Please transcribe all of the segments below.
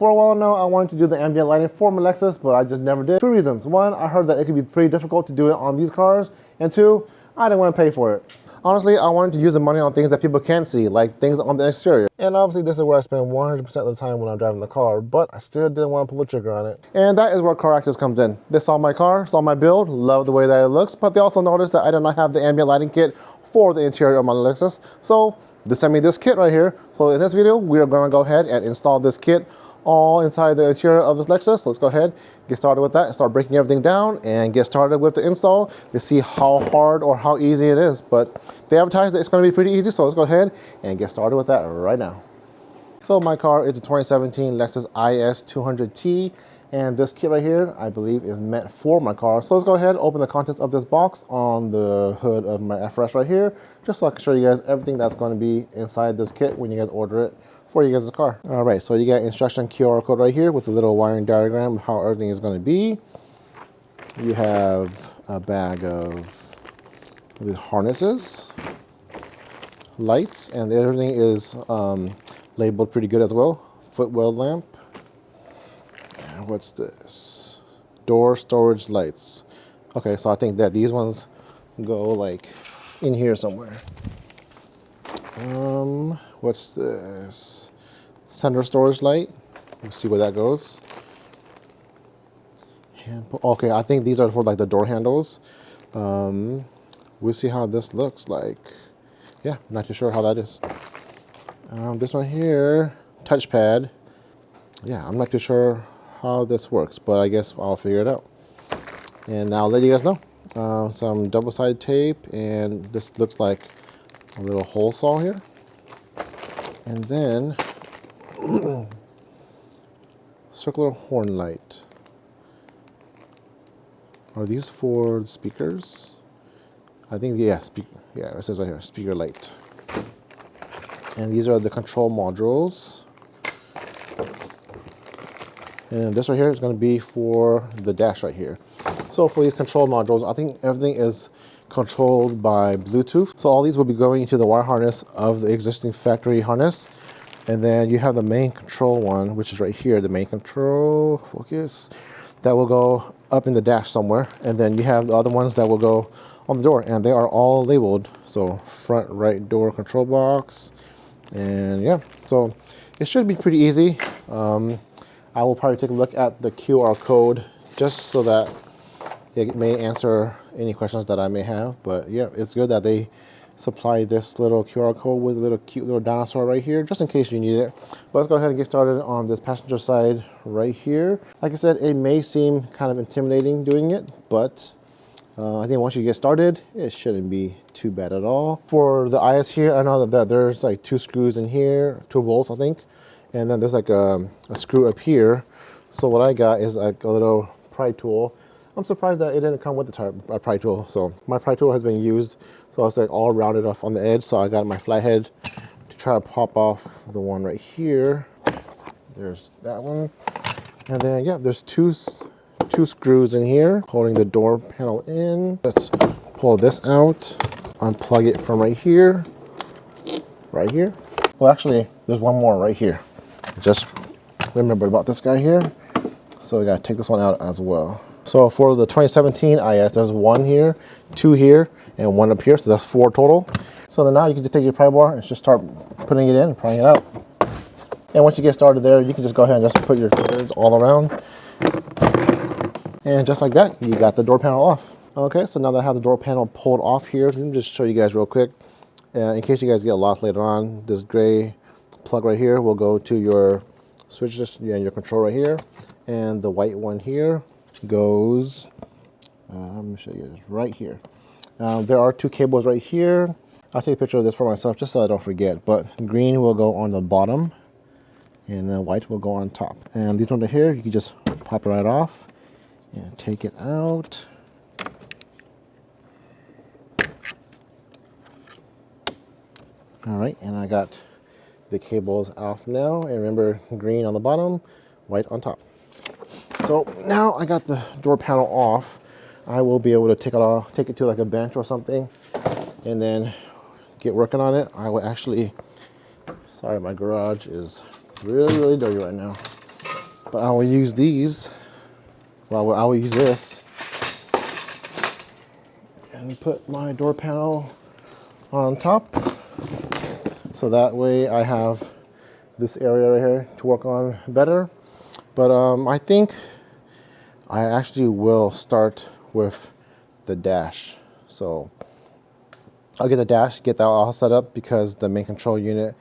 For a while now, I wanted to do the ambient lighting for my Lexus, but I just never did. Two reasons. One, I heard that it could be pretty difficult to do it on these cars. And two, I didn't want to pay for it. Honestly, I wanted to use the money on things that people can't see, like things on the exterior. And obviously, this is where I spend 100% of the time when I'm driving the car, but I still didn't want to pull the trigger on it. And that is where CarAkTis comes in. They saw my car, saw my build, loved the way that it looks, but they also noticed that I did not have the ambient lighting kit for the interior of my Lexus. So they sent me this kit right here. So in this video, we are going to go ahead and install this kit all inside the interior of this Lexus. Let's go ahead, get started with that, start breaking everything down and get started with the install to see how hard or how easy it is. But they advertised that it's going to be pretty easy, so let's go ahead and get started with that right now. So my car is a 2017 Lexus IS 200T, and this kit right here, I believe, is meant for my car. So let's go ahead and open the contents of this box on the hood of my FRS right here, just so I can show you guys everything that's going to be inside this kit when you guys order it for you guys' car. All right, so you got instruction QR code right here with a little wiring diagram of how everything is going to be. You have a bag of these harnesses, lights, and everything is labeled pretty good as well. Footwell lamp. And what's this? Door storage lights. Okay, so I think that these ones go like in here somewhere. What's this? Center storage light. Let's see where that goes. Okay, I think these are for like the door handles. We'll see how this looks like. Yeah, I'm not too sure how that is. This one here, touchpad. Yeah, I'm not too sure how this works, but I guess I'll figure it out. And I'll let you guys know. Some double-sided tape, and this looks like a little hole saw here. And then circular horn light. Are these for speakers? I think, yeah, it says right here, speaker light. And these are the control modules. And this right here is going to be for the dash right here. So for these control modules, I think everything is controlled by Bluetooth. So all these will be going into the wire harness of the existing factory harness. And then you have the main control one, which is right here, the main control, focus, that will go up in the dash somewhere. And then you have the other ones that will go on the door, and they are all labeled. So front right door control box. And yeah, so it should be pretty easy. I will probably take a look at the QR code just so that it may answer any questions that I may have. But yeah, it's good that they supply this little QR code with a little cute little dinosaur right here, just in case you need it. But let's go ahead and get started on this passenger side right here. Like I said, it may seem kind of intimidating doing it, but I think once you get started, it shouldn't be too bad at all. For the IS here, I know that there's like 2 screws in here, 2 bolts, I think. And then there's like a screw up here. So what I got is like a little pry tool. I'm surprised that it didn't come with the pry tool. So my pry tool has been used, so it's like all rounded off on the edge. So I got my flathead to try to pop off the one right here. There's that one. And then yeah, there's two screws in here holding the door panel in. Let's pull this out, unplug it from right here. Well, actually, there's one more right here. Just remember about this guy here. So we gotta take this one out as well. So for the 2017 IS, there's 1 here, 2 here, and 1 up here. So that's 4 total. So then now you can just take your pry bar and just start putting it in and prying it out. And once you get started there, you can just go ahead and just put your fingers all around. And just like that, you got the door panel off. Okay, so now that I have the door panel pulled off here, let me just show you guys real quick. In case you guys get lost later on, this gray plug right here will go to your switches and your control right here. And the white one here goes, let me show you this right here. There are 2 cables right here. I'll take a picture of this for myself just so I don't forget. But green will go on the bottom and then white will go on top. And these ones right here, you can just pop it right off and take it out. All right, and I got the cables off now. And remember, green on the bottom, white on top. So now I got the door panel off. I will be able to take it off, take it to like a bench or something, and then get working on it. I will actually, sorry, my garage is really dirty right now. But I will use these. Well, I will use this and put my door panel on top. So that way I have this area right here to work on better. But I think I actually will start with the dash. So I'll get the dash, get that all set up because the main control unit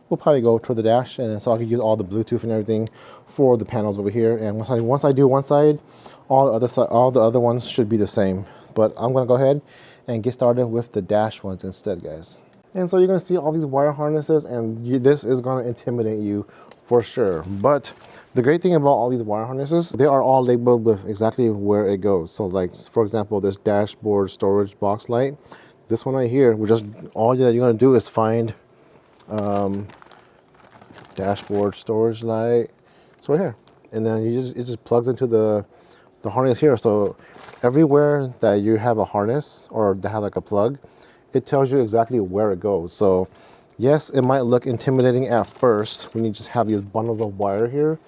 will probably go toward the dash, and so I can use all the Bluetooth and everything for the panels over here. And once I do one side, all the other ones should be the same. But I'm gonna go ahead and get started with the dash ones instead, guys. And so you're gonna see all these wire harnesses, and this is gonna intimidate you for sure. But the great thing about all these wire harnesses, they are all labeled with exactly where it goes. So like, for example, this dashboard storage box light, this one right here, all that you're gonna do is find dashboard storage light. It's right here, and then it just plugs into the harness here. So everywhere that you have a harness or that have like a plug, it tells you exactly where it goes. So yes, it might look intimidating at first when you just have these bundles of wire here,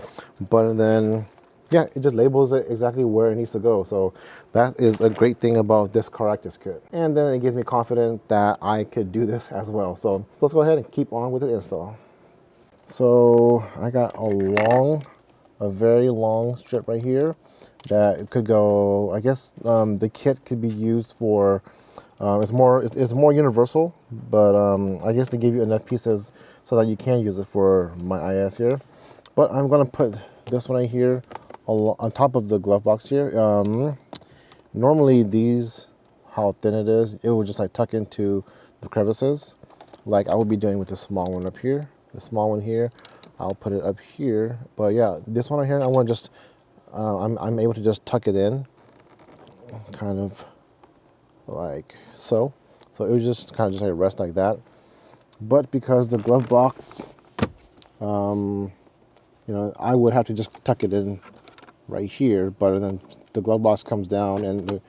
but then yeah, it just labels it exactly where it needs to go. So that is a great thing about this CarAkTis kit. And then it gives me confidence that I could do this as well. So let's go ahead and keep on with the install. So I got a very long strip right here that could go, I guess the kit could be used for, it's more universal, but I guess they give you enough pieces so that you can use it for my IS here. But I'm gonna put this one right here on top of the glove box here. Normally these, how thin it is, it will just like tuck into the crevices like I would be doing with the small one up here. The small one here, I'll put it up here. But yeah, this one right here, I want to just, I'm able to just tuck it in, kind of like so. So it would just kind of just like rest like that. But because the glove box, you know, I would have to just tuck it in right here, but then the glove box comes down and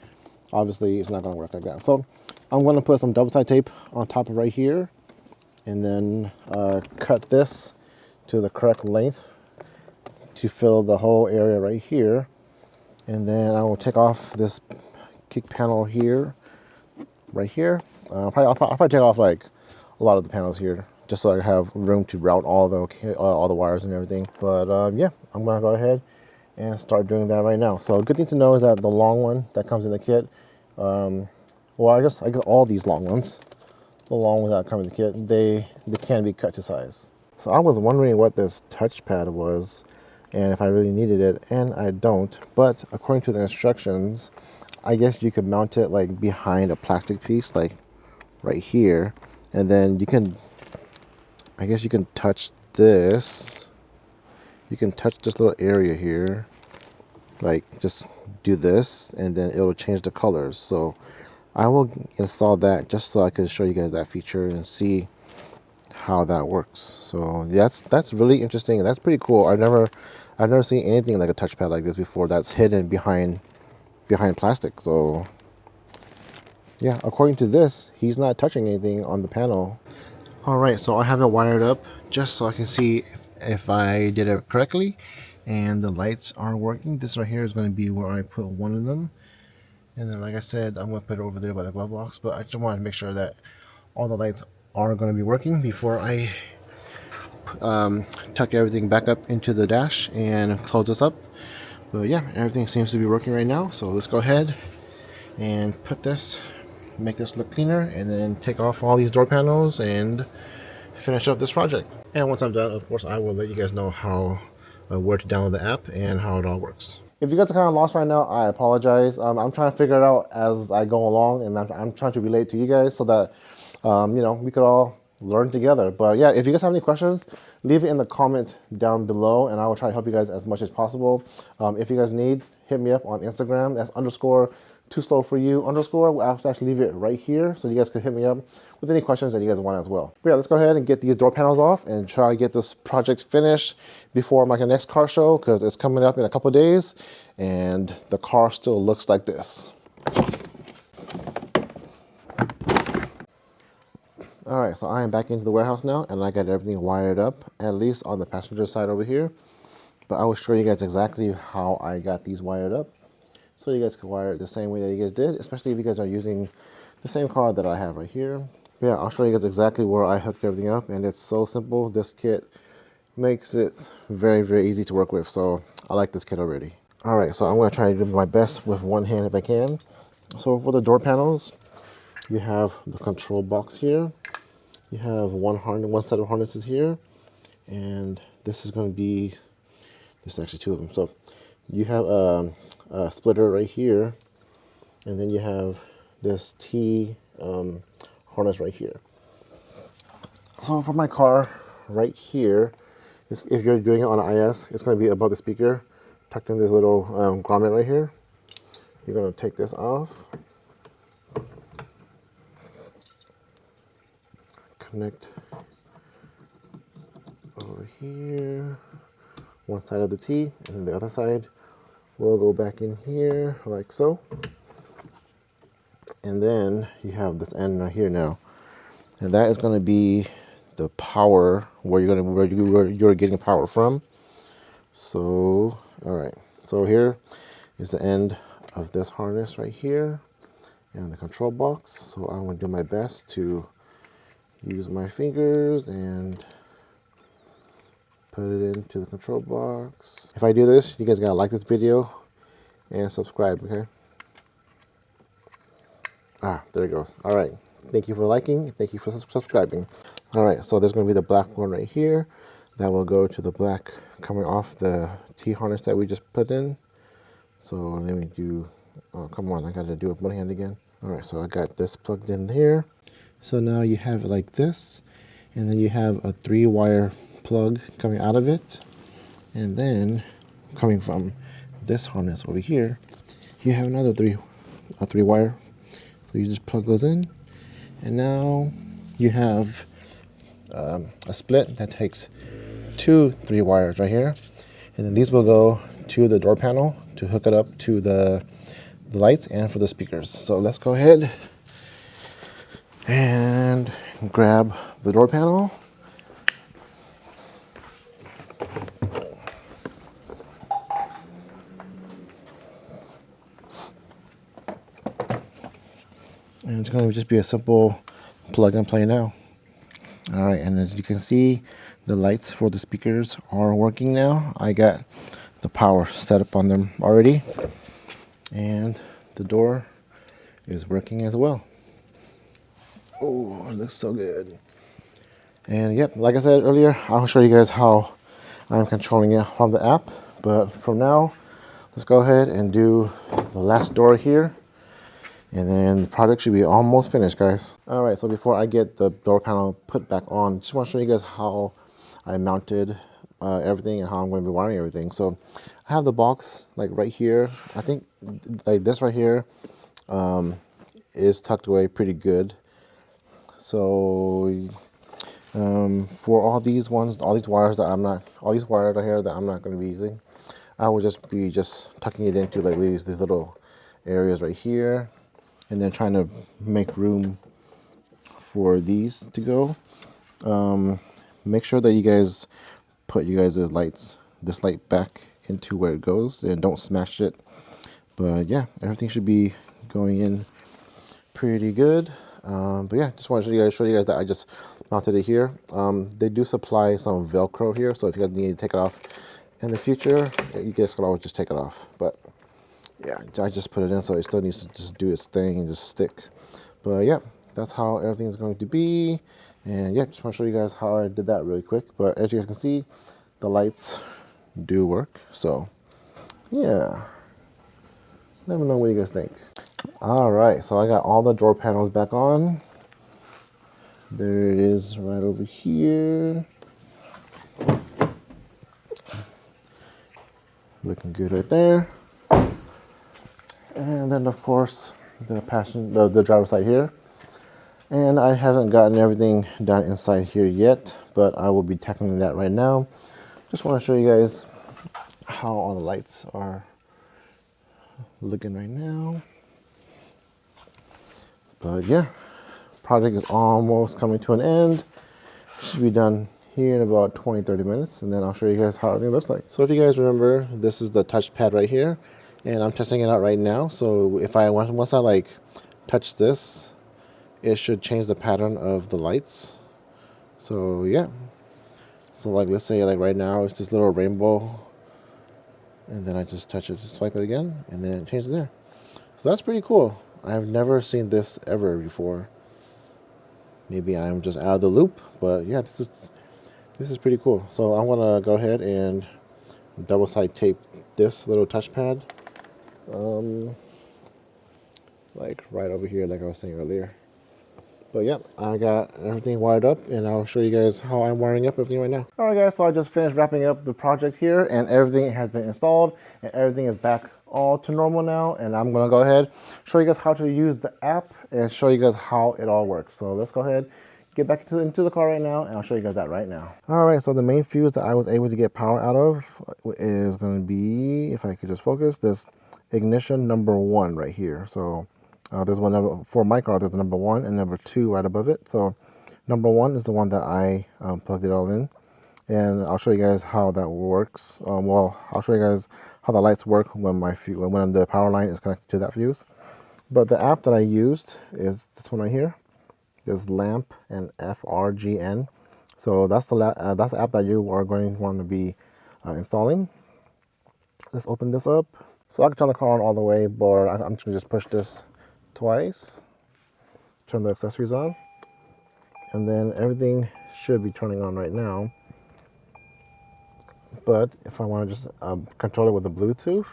obviously it's not going to work like that. So I'm going to put some double side tape on top of right here, and then cut this to the correct length to fill the whole area right here. And then I will take off this kick panel here, right here. I'll probably take off like a lot of the panels here, just so I have room to route all the wires and everything. But yeah, I'm gonna go ahead and start doing that right now. So a good thing to know is that the long one that comes in the kit, well, I guess all these long ones, the long ones that come in the kit, they can be cut to size. So I was wondering what this touchpad was and if I really needed it, and I don't. But according to the instructions, I guess you could mount it like behind a plastic piece, like right here, and then you can, I guess you can touch this. You can touch this little area here, like just do this, and then it'll change the colors. So I will install that just so I can show you guys that feature and see how that works. So that's really interesting, and that's pretty cool. I've never seen anything like a touchpad like this before that's hidden behind plastic. So yeah, according to this, he's not touching anything on the panel. All right, so I have it wired up just so I can see if I did it correctly, and the lights are working. This right here is going to be where I put one of them, and then like I said, I'm going to put it over there by the glove box. But I just wanted to make sure that all the lights are going to be working before I tuck everything back up into the dash and close this up. But yeah, everything seems to be working right now. So let's go ahead and make this look cleaner, and then take off all these door panels and finish up this project. And once I'm done, of course, I will let you guys know how where to download the app and how it all works. If you guys are kind of lost right now, I apologize. I'm trying to figure it out as I go along, and I'm trying to relate to you guys so that you know, we could all learn together. But yeah, if you guys have any questions, leave it in the comment down below, and I will try to help you guys as much as possible. If you guys need, hit me up on Instagram. That's _TooSlowForYou_. I'll actually leave it right here so you guys can hit me up with any questions that you guys want as well. But yeah, let's go ahead and get these door panels off and try to get this project finished before my next car show, because it's coming up in a couple of days and the car still looks like this. All right, so I am back into the warehouse now, and I got everything wired up, at least on the passenger side over here. But but I will show you guys exactly how I got these wired up, so you guys can wire it the same way that you guys did, especially if you guys are using the same car that I have right here. But yeah, I'll show you guys exactly where I hooked everything up, and it's so simple. This kit makes it very, very easy to work with, so I like this kit already. All right, so I'm going to try to do my best with one hand if I can. So for the door panels, you have the control box here. You have one set of harnesses here, and this is going to be, this is actually two of them. So you have a splitter right here, and then you have this T harness right here. So for my car right here, if you're doing it on an IS, it's going to be above the speaker, tucked in this little grommet right here. You're going to take this off, connect over here, one side of the T, and then the other side will go back in here like so. And then you have this end right here now, and that is going to be the power where you're getting power from. So all right, so here is the end of this harness right here and the control box. So I'm going to do my best to use my fingers and put it into the control box. If I do this, you guys gotta like this video and subscribe, okay? There it goes. All right, thank you for liking, thank you for subscribing. All right, so there's gonna be the black one right here that will go to the black coming off the T harness that we just put in. So let me do, oh come on, I gotta do it one hand again. All right, so I got this plugged in here. So now you have it like this, and then you have a 3-wire plug coming out of it, and then coming from this harness over here, you have another 3-wire. So you just plug those in, and now you have a split that takes 2 3-wires right here, and then these will go to the door panel to hook it up to the lights and for the speakers. So let's go ahead and grab the door panel. And it's going to just be a simple plug and play now. All right, and as you can see, the lights for the speakers are working now. I got the power set up on them already, and the door is working as well. Oh, it looks so good. And yep, like I said earlier, I'll show you guys how I'm controlling it from the app. But for now, let's go ahead and do the last door here. And then the product should be almost finished, guys. All right, so before I get the door panel put back on, just want to show you guys how I mounted everything and how I'm going to be wiring everything. So I have the box like right here. I think like this right here is tucked away pretty good. So for all these ones, all these wires right here that I'm not going to be using, I will just be tucking it into like these little areas right here, and then trying to make room for these to go. Make sure that you guys put this light back into where it goes and don't smash it. But yeah, everything should be going in pretty good. But yeah, just wanted to show you guys that I just mounted it here. They do supply some Velcro here, so if you guys need to take it off in the future, you guys can always just take it off. But yeah, I just put it in, so it still needs to just do its thing and just stick. But yeah, that's how everything is going to be. And yeah, just want to show you guys how I did that really quick. But as you guys can see, the lights do work. So yeah, let me know what you guys think. All right, so I got all the door panels back on. There it is right over here. Looking good right there. And then of course the driver's side here. And I haven't gotten everything done inside here yet, but I will be tackling that right now. Just want to show you guys how all the lights are looking right now. But yeah, project is almost coming to an end. Should be done here in about 20-30 minutes, and then I'll show you guys how everything looks like. So if you guys remember, this is the touchpad right here, and I'm testing it out right now. So if once I like touch this, it should change the pattern of the lights. So yeah, so like let's say like right now it's this little rainbow, and then I just touch it, swipe it again, and then it changes there. So that's pretty cool. I've never seen this ever before. Maybe I'm just out of the loop, but yeah, this is pretty cool. So I'm gonna go ahead and double side tape this little touchpad, like right over here, like I was saying earlier. But yeah, I got everything wired up, and I'll show you guys how I'm wiring up everything right now. All right, guys, so I just finished wrapping up the project here, and everything has been installed, and everything is back all to normal now. And I'm gonna go ahead, show you guys how to use the app, and show you guys how it all works. So let's go ahead, get back into the car right now, and I'll show you guys that right now. All right, so the main fuse that I was able to get power out of is gonna be, if I could just focus, this ignition number 1 right here. So there's one number for my car. There's a number 1 and number 2 right above it. So number 1 is the one that I plugged it all in, and I'll show you guys how that works. Well, I'll show you guys how the lights work when when the power line is connected to that fuse. But the app that I used is this one right here. This lamp and FRGN. So that's the app that you are going to want to be installing. Let's open this up. So I can turn the car on all the way, but I'm just gonna just push this twice, turn the accessories on, and then everything should be turning on right now. But if I want to just control it with the Bluetooth,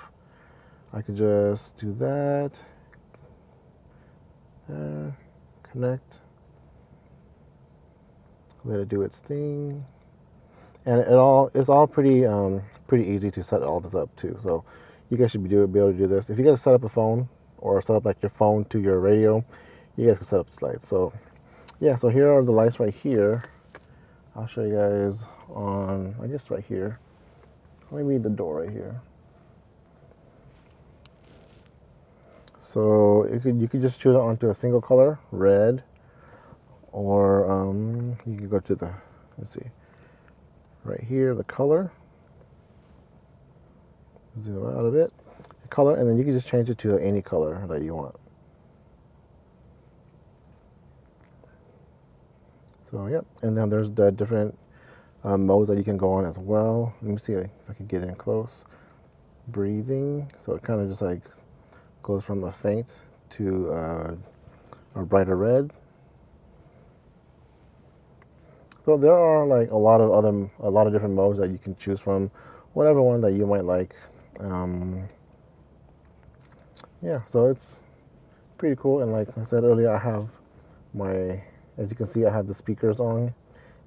I could just do that. There, connect, let it do its thing, and it's all pretty easy to set all this up too. So you guys should be able to do this. If you guys set up a phone or set up like your phone to your radio, you guys can set up this light. So yeah, so here are the lights right here. I'll show you guys on, I guess right here, maybe the door right here. So you could just choose it onto a single color, red, or you can go to the, let's see, right here, the color, zoom out a bit, the color, and then you can just change it to any color that you want. So yep, and then there's the different modes that you can go on as well. Let me see if I can get in close. Breathing, so it kind of just like goes from a faint to a brighter red. So there are like a lot of different modes that you can choose from, whatever one that you might like. Yeah, so it's pretty cool. And like I said earlier, I have as you can see, I have the speakers on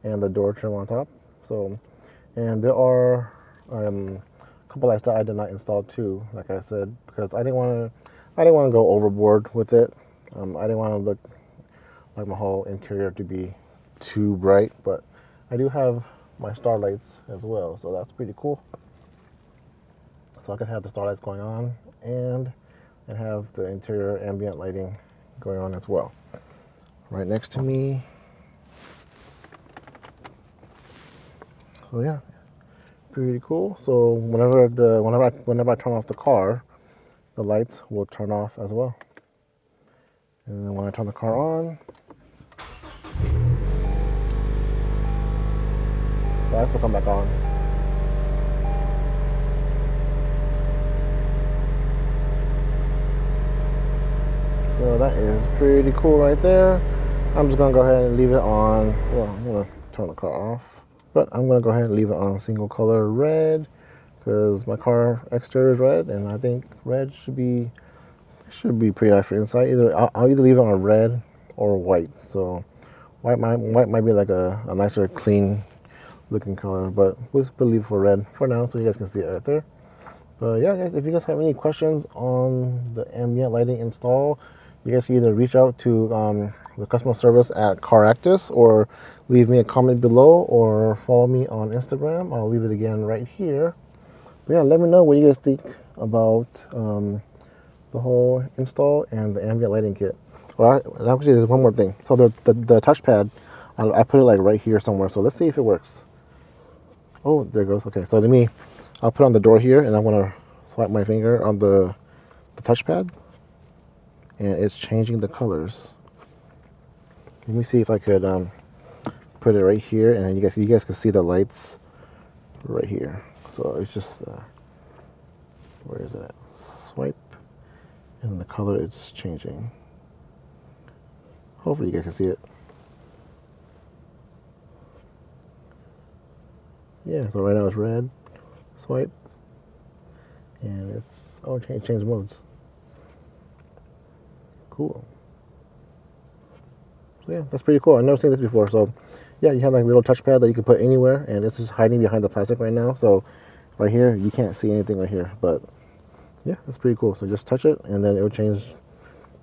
and the door trim on top. So, and there are a couple lights that I did not install too, like I said, because I didn't want to go overboard with it. I didn't want to look like my whole interior to be too bright, but I do have my star lights as well, so that's pretty cool. So I can have the star lights going on and have the interior ambient lighting going on as well. Right next to me. So yeah, pretty cool. So whenever I turn off the car, the lights will turn off as well. And then when I turn the car on, the lights will come back on. So that is pretty cool right there. I'm just gonna go ahead and leave it on, well, I'm gonna turn the car off, but I'm gonna go ahead and leave it on single color red, because my car exterior is red, and I think red should be pretty nice for inside. I'll either leave it on red or white. So white might be like a nicer clean looking color, but we'll leave it for red for now so you guys can see it right there. But yeah, guys, if you guys have any questions on the ambient lighting install, you guys can either reach out to the customer service at CarAkTis, or leave me a comment below, or follow me on Instagram. I'll leave it again right here. But yeah, let me know what you guys think about the whole install and the ambient lighting kit. All right, and actually there's one more thing. So the touchpad, I put it like right here somewhere. So let's see if it works. Oh, there it goes. Okay, so I'll put on the door here, and I'm gonna swipe my finger on the touchpad, and it's changing the colors. Let me see if I could put it right here, and then you guys can see the lights right here. So it's just where is it at? Swipe, and the color is just changing. Hopefully you guys can see it. Yeah, so right now it's red. Swipe, and it's change modes. Cool. So yeah, that's pretty cool. I've never seen this before. So yeah, you have like a little touchpad that you can put anywhere, and it's just hiding behind the plastic right now. So right here, you can't see anything right here, but yeah, that's pretty cool. So just touch it, and then it will change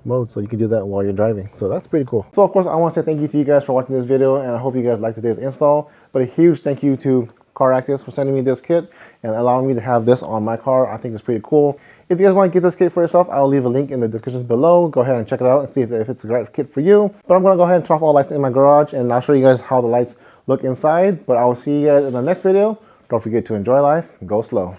mode, so you can do that while you're driving. So that's pretty cool. So of course, I want to say thank you to you guys for watching this video, and I hope you guys liked today's install. But a huge thank you to CarAkTis for sending me this kit and allowing me to have this on my car. I think it's pretty cool. If you guys want to get this kit for yourself, I'll leave a link in the description below. Go ahead and check it out and see if it's the right kit for you. But I'm going to go ahead and turn off all the lights in my garage, and I'll show you guys how the lights look inside. But I will see you guys in the next video. Don't forget to enjoy life, go slow.